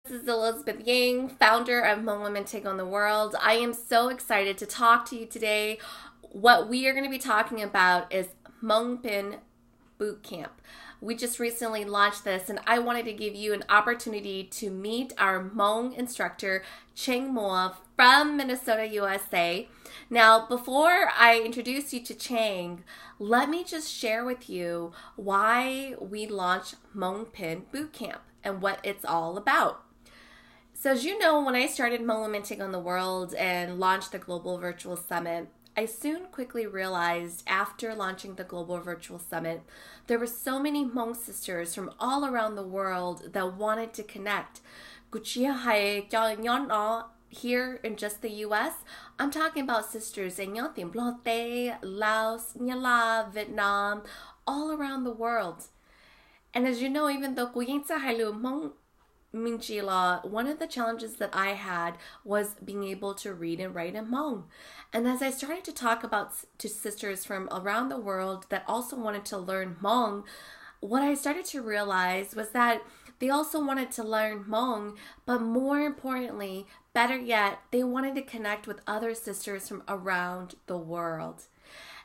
This is Elizabeth Yang, founder of Hmong Women Take on the World. I am so excited to talk to you today. What we are going to be talking about is Hmong Pin Bootcamp. We just recently launched this, and I wanted to give you an opportunity to meet our Hmong instructor, Chang Moua, from Minnesota, USA. Now, before I introduce you to Chang, let me just share with you why we launched Hmong Pin Bootcamp and what it's all about. So as you know, when I started Hmong Women Take on the World and launched the Global Virtual Summit, I soon quickly realized after launching the Global Virtual Summit, there were so many Hmong sisters from all around the world that wanted to connect. Here in just the US, I'm talking about sisters in Laos, Vietnam, all around the world. And as you know, even though one of the challenges that I had was being able to read and write in Hmong. And as I started to talk to sisters from around the world that also wanted to learn Hmong, what I started to realize was that they also wanted to learn Hmong, but more importantly, better yet, they wanted to connect with other sisters from around the world.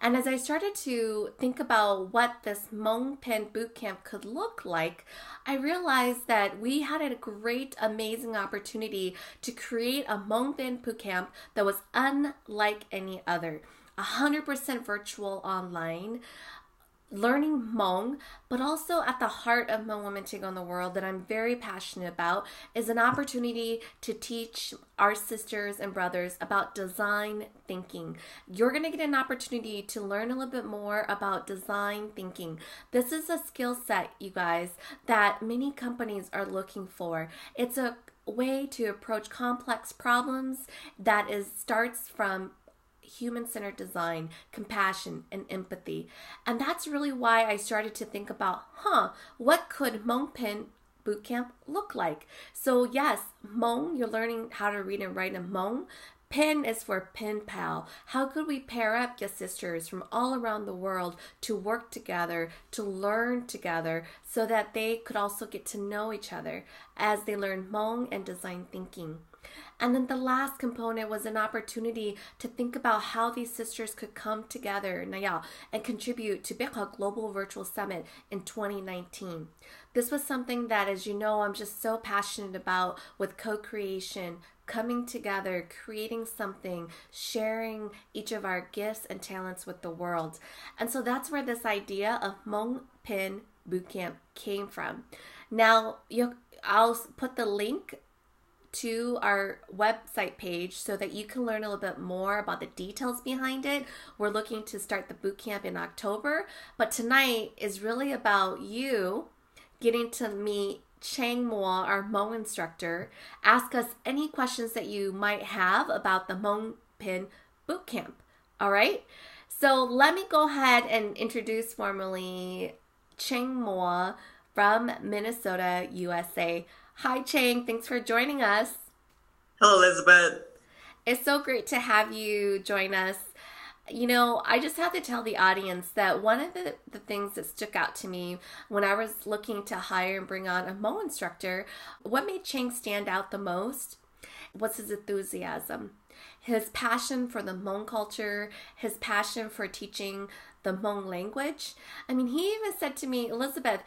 And as I started to think about what this Hmong Pin Bootcamp could look like, I realized that we had a great, amazing opportunity to create a Hmong Pin Bootcamp that was unlike any other. 100% virtual online, learning Hmong, but also at the heart of Hmong Women Take on the World that I'm very passionate about is an opportunity to teach our sisters and brothers about design thinking. You're going to get an opportunity to learn a little bit more about design thinking. This is a skill set, you guys, that many companies are looking for. It's a way to approach complex problems that starts from human-centered design, compassion, and empathy. And that's really why I started to think about, what could Hmong Pin Bootcamp look like? So yes, Hmong, you're learning how to read and write in Hmong. Pin is for pen pal. How could we pair up your sisters from all around the world to work together, to learn together, so that they could also get to know each other as they learn Hmong and design thinking? And then the last component was an opportunity to think about how these sisters could come together and contribute to Bootcamp Global Virtual Summit in 2019. This was something that, as you know, I'm just so passionate about with co-creation, coming together, creating something, sharing each of our gifts and talents with the world. And so that's where this idea of Hmong Pin Bootcamp came from. Now, I'll put the link to our website page so that you can learn a little bit more about the details behind it. We're looking to start the bootcamp in October, but tonight is really about you getting to meet Chang Moua, our Hmong instructor. Ask us any questions that you might have about the Hmong Pin Bootcamp. All right? So let me go ahead and introduce formally Chang Moua from Minnesota, USA. Hi, Chang. Thanks for joining us. Hello, Elizabeth. It's so great to have you join us. You know, I just have to tell the audience that one of the things that stuck out to me when I was looking to hire and bring on a Hmong instructor, what made Chang stand out the most was his enthusiasm, his passion for the Hmong culture, his passion for teaching the Hmong language. I mean, he even said to me, Elizabeth,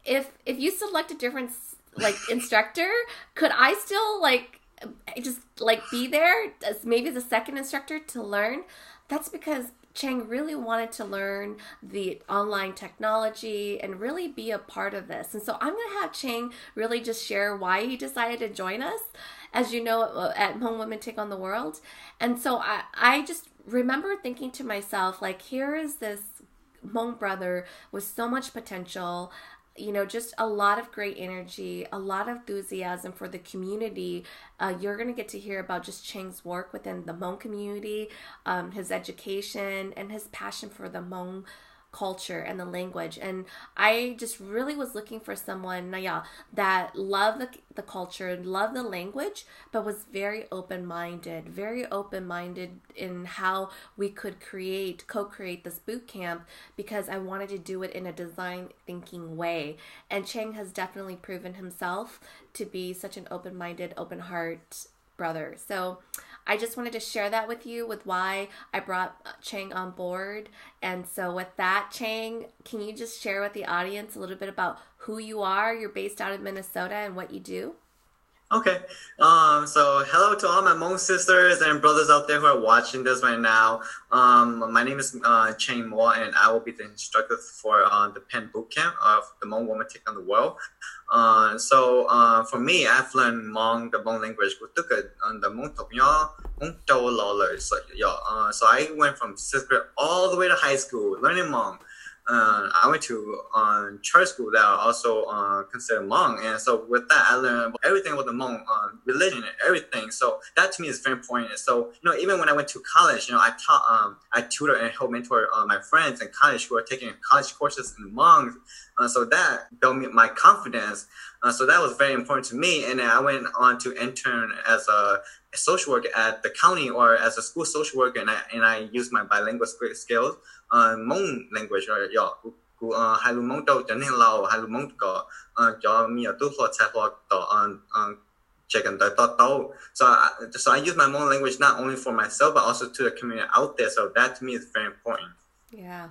if you select a different instructor, could I still just be there as maybe the second instructor to learn? That's because Chang really wanted to learn the online technology and really be a part of this. And so I'm going to have Chang really just share why he decided to join us, as you know, at Hmong Women Take on the World. And so I just remember thinking to myself, here is this Hmong brother with so much potential, just a lot of great energy, a lot of enthusiasm for the community. You're going to get to hear about just Chang's work within the Hmong community, his education, and his passion for the Hmong culture and the language. And I just really was looking for someone that loved the culture, loved the language, but was very open-minded in how we could co-create this boot camp, because I wanted to do it in a design thinking way. And Chang has definitely proven himself to be such an open-minded, open heart brother. So I just wanted to share that with you, with why I brought Chang on board. And so with that, Chang, can you just share with the audience a little bit about who you are? You're based out of Minnesota and what you do. Okay. So hello to all my Hmong sisters and brothers out there who are watching this right now. My name is Chang Moua, and I will be the instructor for the Penn Bootcamp of the Hmong Women Take on the World. So for me, I've learned Hmong, the Hmong language. The Hmong talk so I went from 6th grade all the way to high school learning Hmong. I went to church school that are also considered Hmong, and so with that I learned everything about the Hmong religion and everything. So that to me is very important. So even when I went to college, I tutor and help mentor my friends in college who are taking college courses in Hmong. So that built me my confidence. So that was very important to me. And then I went on to intern as a social worker at the county or as a school social worker, and I used my bilingual skills. Hmong language or hai lu Hmong đâu cho nên là hai lu Hmong có cho mi ở tu phật sai phật to check and to. So I use my Hmong language not only for myself but also to the community out there. So that to me is very important. Yeah.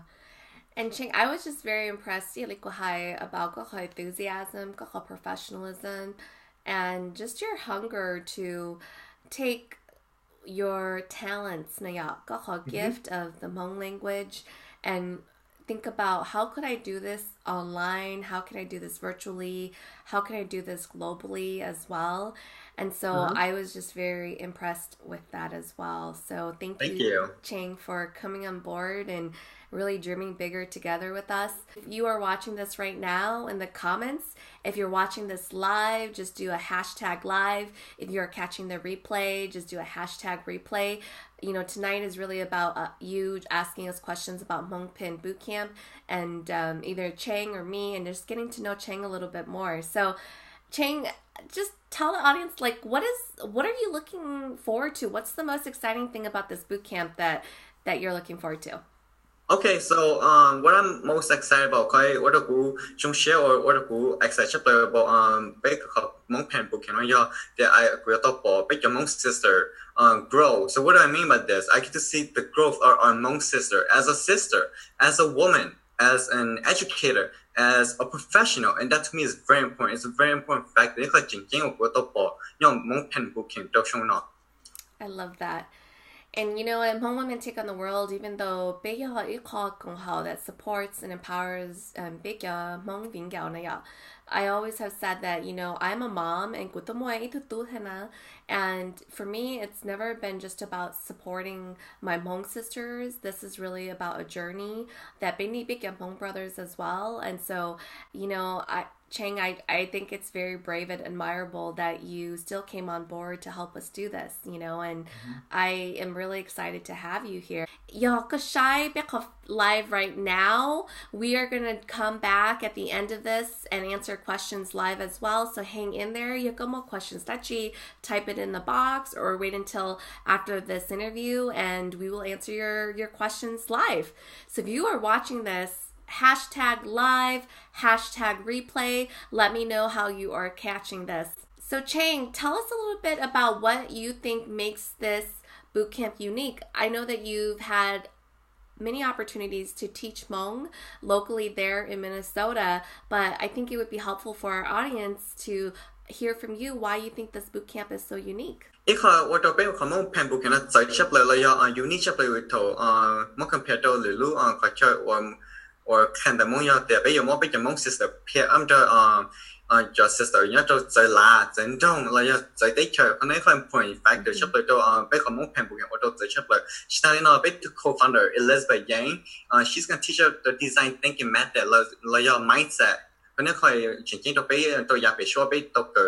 And Chang, I was just very impressed about enthusiasm, professionalism, and just your hunger to take your talents, gift of the Hmong language, and think about how could I do this online? How can I do this virtually? How can I do this globally as well? And so I was just very impressed with that as well. So thank you, Chang, for coming on board and really dreaming bigger together with us. If you are watching this right now, in the comments, if you're watching this live, just do a hashtag live. If you're catching the replay, just do a hashtag replay. Tonight is really about you asking us questions about Hmong Pin Bootcamp, and either Chang or me, and just getting to know Chang a little bit more. So Chang, just tell the audience, what are you looking forward to? What's the most exciting thing about this bootcamp that you're looking forward to? Okay, so what I'm most excited about, what aku chung share or what aku excited about big Hmong Pen Bootcamp that I agree to big Hmong sister grow. So what do I mean by this? I get to see the growth of our Hmong sister, as a woman, as an educator, as a professional, and that to me is very important. It's a very important fact. I love that. And in Hmong Women Take on the World, even though that supports and empowers Hmong Vingyao, I always have said that, I'm a mom and for me, it's never been just about supporting my Hmong sisters. This is really about a journey that Bini Hmong brothers as well. And so, Chang, I think it's very brave and admirable that you still came on board to help us do this, and I am really excited to have you here. Live right now. We are going to come back at the end of this and answer questions live as well, so hang in there. You have more questions, type it in the box or wait until after this interview and we will answer your questions live. So if you are watching this, hashtag live, hashtag replay. Let me know how you are catching this. So Chang, tell us a little bit about what you think makes this bootcamp unique. I know that you've had many opportunities to teach Hmong locally there in Minnesota, but I think it would be helpful for our audience to hear from you why you think this bootcamp is so unique. Or can the moon out there be more big among sister peer under your sister, the la, then don't like the teacher, and if I'm point factor, chapter to back among Pembook or the chapter. She's starting a bit to co founder Elizabeth Yang. She's going to teach her the design thinking method, like your mindset. có nên khỏi chuyện chính tôi bây tôiอยากไปช่วยไปtôi cỡ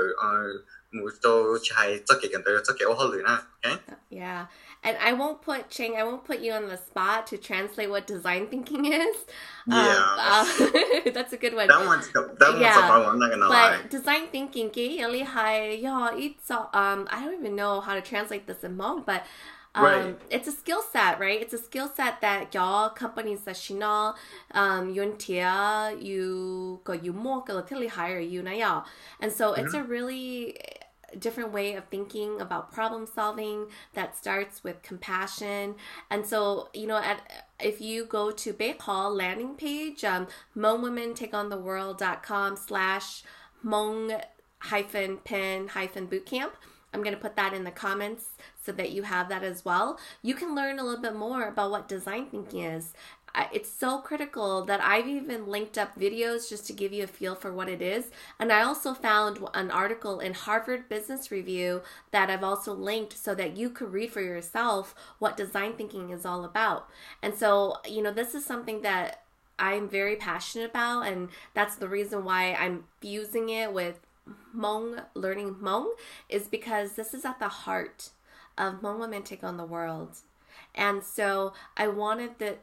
một tôi chạy chắc cái tôi chắc cái ô hơi nữa okay Yeah. And I won't put you on the spot to translate what design thinking is. yeah That's a good one. that one's a hard one I'm not gonna lie But design thinking, I don't even know how to translate this in Hmong, but right it's a skill set, right? It's a skill set that y'all companies that yun tia, you go you more hire you na y'all. And so it's a really different way of thinking about problem solving that starts with compassion. And so, if you go to Bootcamp landing page, Hmong Women Take on the World.com/Hmong-Pen-Bootcamp. I'm going to put that in the comments so that you have that as well. You can learn a little bit more about what design thinking is. It's so critical that I've even linked up videos just to give you a feel for what it is. And I also found an article in Harvard Business Review that I've also linked so that you could read for yourself what design thinking is all about. And so, this is something that I'm very passionate about, and that's the reason why I'm fusing it with Hmong, learning Hmong, is because this is at the heart of Hmong Women Take on the World. And so I wanted to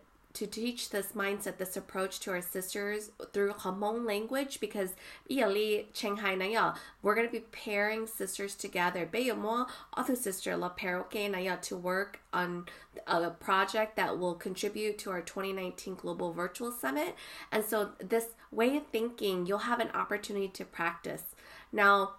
teach this mindset, this approach to our sisters through Hmong language, because we're going to be pairing sisters together. Other sister to work on a project that will contribute to our 2019 Global Virtual Summit. And so this way of thinking, you'll have an opportunity to practice. Now,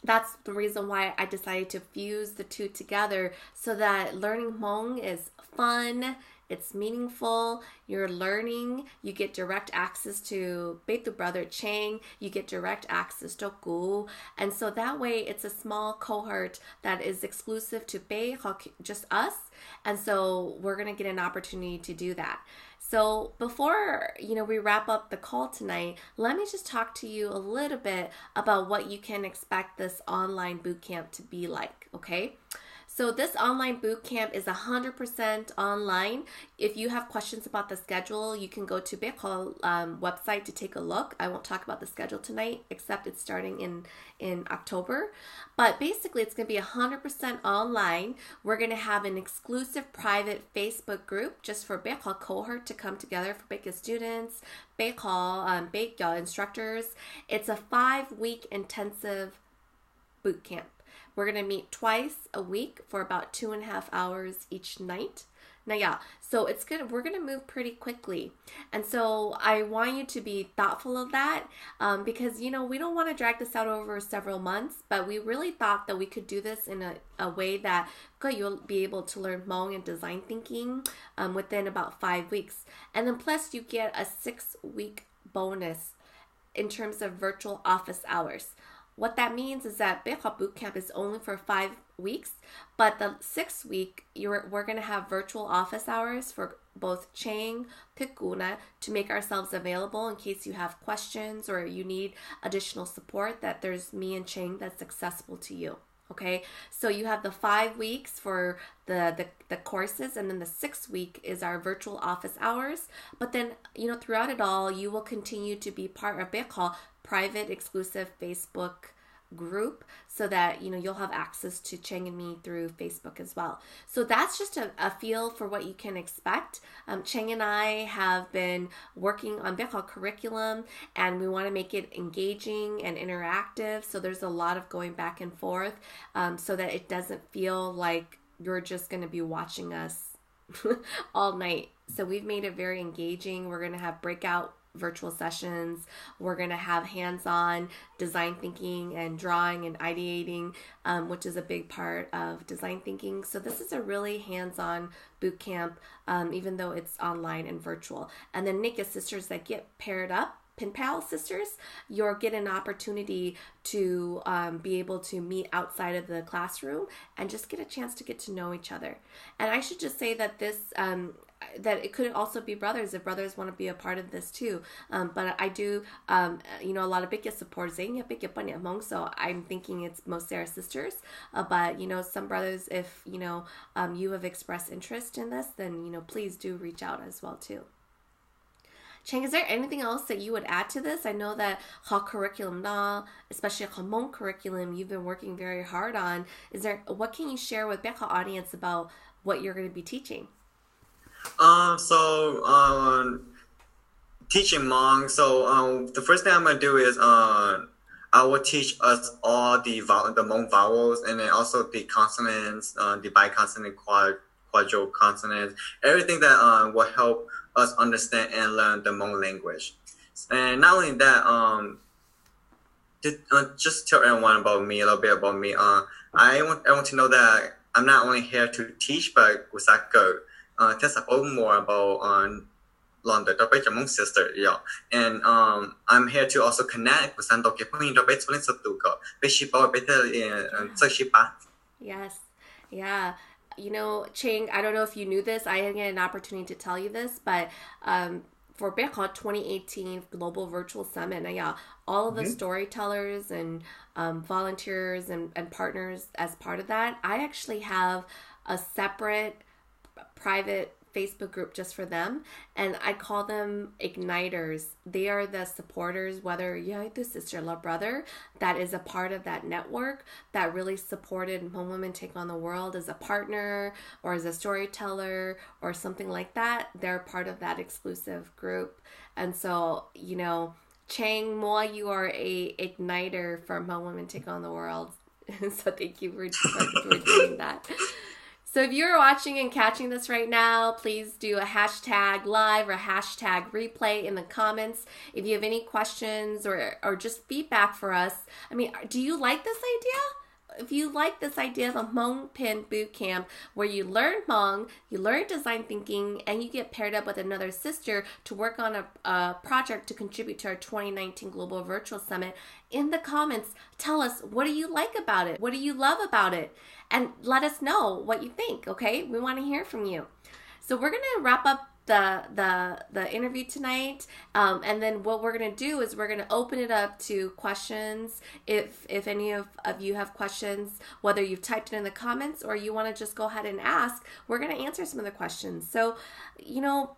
that's the reason why I decided to fuse the two together, so that learning Hmong is fun, it's meaningful, you're learning, you get direct access to Beitu brother Chang, you get direct access to Gu, and so that way it's a small cohort that is exclusive to Bei, just us, and so we're going to get an opportunity to do that. So before, we wrap up the call tonight, let me just talk to you a little bit about what you can expect this online bootcamp to be like, okay? So this online bootcamp is 100% online. If you have questions about the schedule, you can go to Bootcamp website to take a look. I won't talk about the schedule tonight, except it's starting in October. But basically, it's going to be 100% online. We're going to have an exclusive private Facebook group just for Bootcamp cohort to come together for Bootcamp students, Bootcamp instructors. It's a 5-week intensive bootcamp. We're going to meet twice a week for about 2.5 hours each night. Now, so we're going to move pretty quickly. And so I want you to be thoughtful of that because, we don't want to drag this out over several months, but we really thought that we could do this in a way that you'll be able to learn Hmong and design thinking within about 5 weeks. And then plus you get a 6-week bonus in terms of virtual office hours. What that means is that Bootcamp Bootcamp is only for 5 weeks, but the 6th week, we're going to have virtual office hours for both Chang, Tikuna, to make ourselves available in case you have questions or you need additional support, that there's me and Chang that's accessible to you. Okay, so you have the 5 weeks for the courses, and then the 6th week is our virtual office hours. But then, throughout it all, you will continue to be part of Bootcamp private exclusive Facebook group, so that you'll have access to Chang and me through Facebook as well. So that's just a feel for what you can expect. Chang and I have been working on Bootcamp curriculum, and we want to make it engaging and interactive, so there's a lot of going back and forth so that it doesn't feel like you're just going to be watching us all night. So we've made it very engaging. We're going to have breakout virtual sessions. We're going to have hands-on design thinking and drawing and ideating, which is a big part of design thinking. So this is a really hands-on boot camp, even though it's online and virtual. And then Nika sisters that get paired up, pen pal sisters, you'll get an opportunity to be able to meet outside of the classroom and just get a chance to get to know each other. And I should just say that this that it could also be brothers if brothers want to be a part of this too. But I do, a lot of Bikya supporters, so I'm thinking it's mostly our sisters. But, some brothers, if, you have expressed interest in this, then, please do reach out as well too. Chang, is there anything else that you would add to this? I know that curriculum now, especially Hmong curriculum, you've been working very hard on. What can you share with the audience about what you're going to be teaching? Teaching Hmong. So the first thing I'm gonna do is I will teach us all the Hmong vowels, and then also the consonants, the biconsonant, quadro consonants, everything that will help us understand and learn the Hmong language. And not only that, just tell everyone about me, a little bit about me. I want everyone to know that I'm not only here to teach, but tell support more about London, Hmong sister, yeah. And I'm here to also connect with Yes, yeah. You know, Chang, I don't know if you knew this. I didn't get an opportunity to tell you this, but for Cohort 2018 Global Virtual Summit, yeah, all of the storytellers and volunteers and partners as part of that, I actually have a separate private Facebook group just for them, and I call them igniters. They are the supporters, whether you're the sister, love, brother, that is a part of that network that really supported Hmong Women Take on the World as a partner or as a storyteller or something like that. They're part of that exclusive group. And so, you know, Chang Moua, you are a igniter for Hmong Women Take on the World. So thank you for doing that. So if you're watching and catching this right now, please do a hashtag live or hashtag replay in the comments. If you have any questions or just feedback for us. I mean, do you like this idea? If you like this idea of a Hmong Pin Bootcamp where you learn Hmong, you learn design thinking, and you get paired up with another sister to work on a project to contribute to our 2019 Global Virtual Summit, in the comments, tell us, what do you like about it? What do you love about it? And let us know what you think, okay? We want to hear from you. So we're going to wrap up the interview tonight, and then what we're going to do is we're going to open it up to questions. If any of you have questions, whether you've typed it in the comments or you want to just go ahead and ask, we're going to answer some of the questions. So, you know,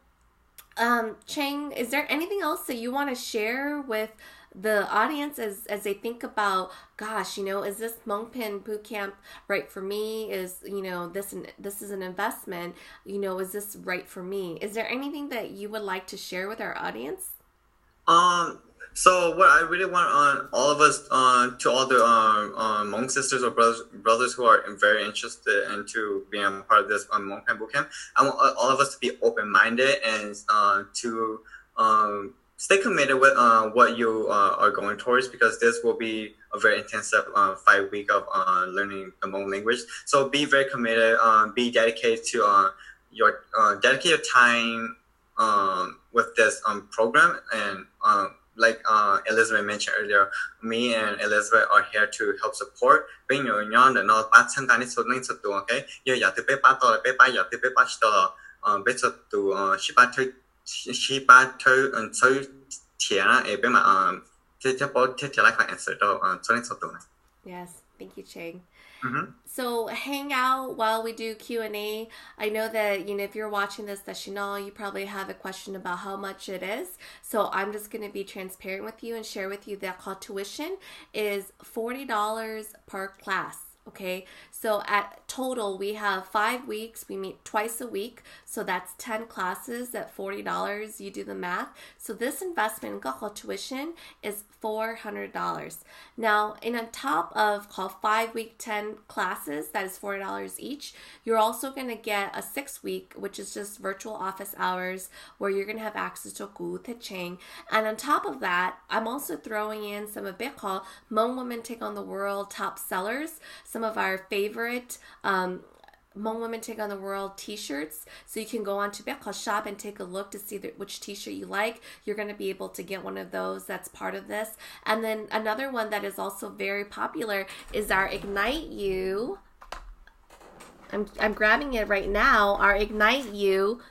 Chang, is there anything else that you want to share with the audience as they think about, gosh, you know, is this Hmong Pin Bootcamp right for me? Is, you know, this is an investment, you know, is this right for me? Is there anything that you would like to share with our audience? So what I really want on all of us, to all the Hmong sisters or brothers who are very interested into being a part of this Hmong Pin Bootcamp, I want all of us to be open-minded and to stay committed with what you are going towards, because this will be a very intensive 5 week of learning the Hmong language. So be very committed, be dedicated to dedicate your time with this program. And like Elizabeth mentioned earlier, me and Elizabeth are here to help support. Okay? Yes, thank you, Chang. Mm-hmm. So hang out while we do Q&A. I know that, you know, if you're watching this, that you probably have a question about how much it is. So I'm just going to be transparent with you and share with you that tuition is $40 per class. Okay, so at total, we have 5 weeks. We meet twice a week. So that's 10 classes at $40. You do the math. So this investment in tuition is $400. Now, on top of 5 week, 10 classes, that is $4 each, you're also going to get a 6 week, which is just virtual office hours, where you're going to have access to Gu Te Cheng. And on top of that, I'm also throwing in some of Hmong Women Take on the World top sellers, some of our favorite Hmong Women Take on the World t-shirts. So you can go on to Bekhal shop and take a look to see which t-shirt you like. You're going to be able to get one of those. That's part of this. And then another one that is also very popular is our Ignite You. I'm grabbing it right now. Our Ignite You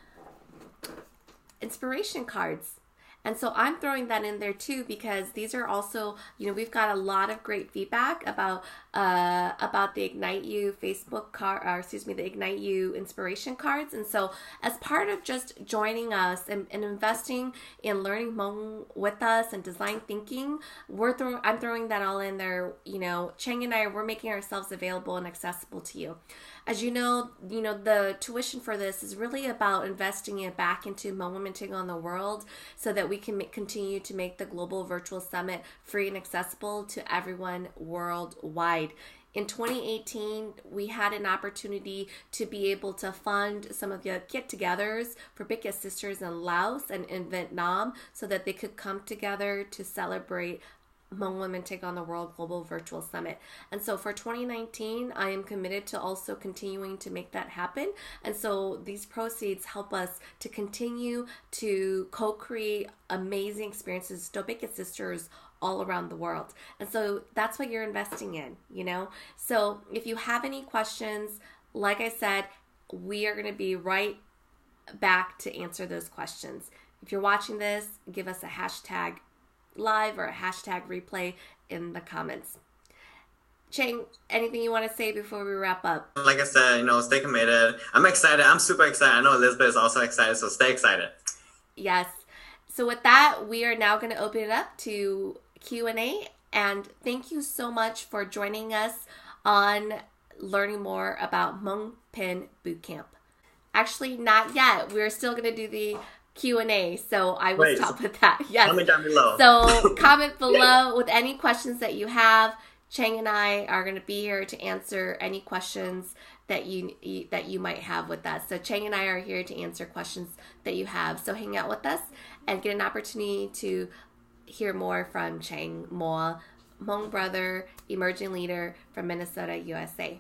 inspiration cards. And so I'm throwing that in there too, because these are also, we've got a lot of great feedback about the Ignite You Facebook card, or excuse me, the Ignite You inspiration cards. And so as part of just joining us and investing in learning Hmong with us and design thinking, I'm throwing that all in there. Chang and I, we're making ourselves available and accessible to you. As you know, the tuition for this is really about investing it back into Hmong Women Take on the world, so that we can continue to make the Global Virtual Summit free and accessible to everyone worldwide. In 2018, we had an opportunity to be able to fund some of the get-togethers for Big Sisters in Laos and in Vietnam, so that they could come together to celebrate Hmong Women Take on the World Global Virtual Summit. And so for 2019, I am committed to also continuing to make that happen. And so these proceeds help us to continue to co-create amazing experiences to Big Sisters all around the world. And so that's what you're investing in, So if you have any questions, like I said, we are going to be right back to answer those questions. If you're watching this, give us a hashtag live or a hashtag replay in the comments. Chang, anything you want to say before we wrap up? Like I said, stay committed. I'm excited. I'm super excited. I know Elizabeth is also excited, so stay excited. Yes. So with that, we are now going to open it up to Q&A. And thank you so much for joining us on learning more about Hmong Pin Bootcamp. Actually, not yet. We're still going to do the Q&A, so I will stop with that. Yes. Comment down below. So comment below with any questions that you have. Chang and I are going to be here to answer any questions that you might have with us. So Chang and I are here to answer questions that you have. So hang out with us and get an opportunity to hear more from Chang Moua, Hmong brother, emerging leader from Minnesota, USA.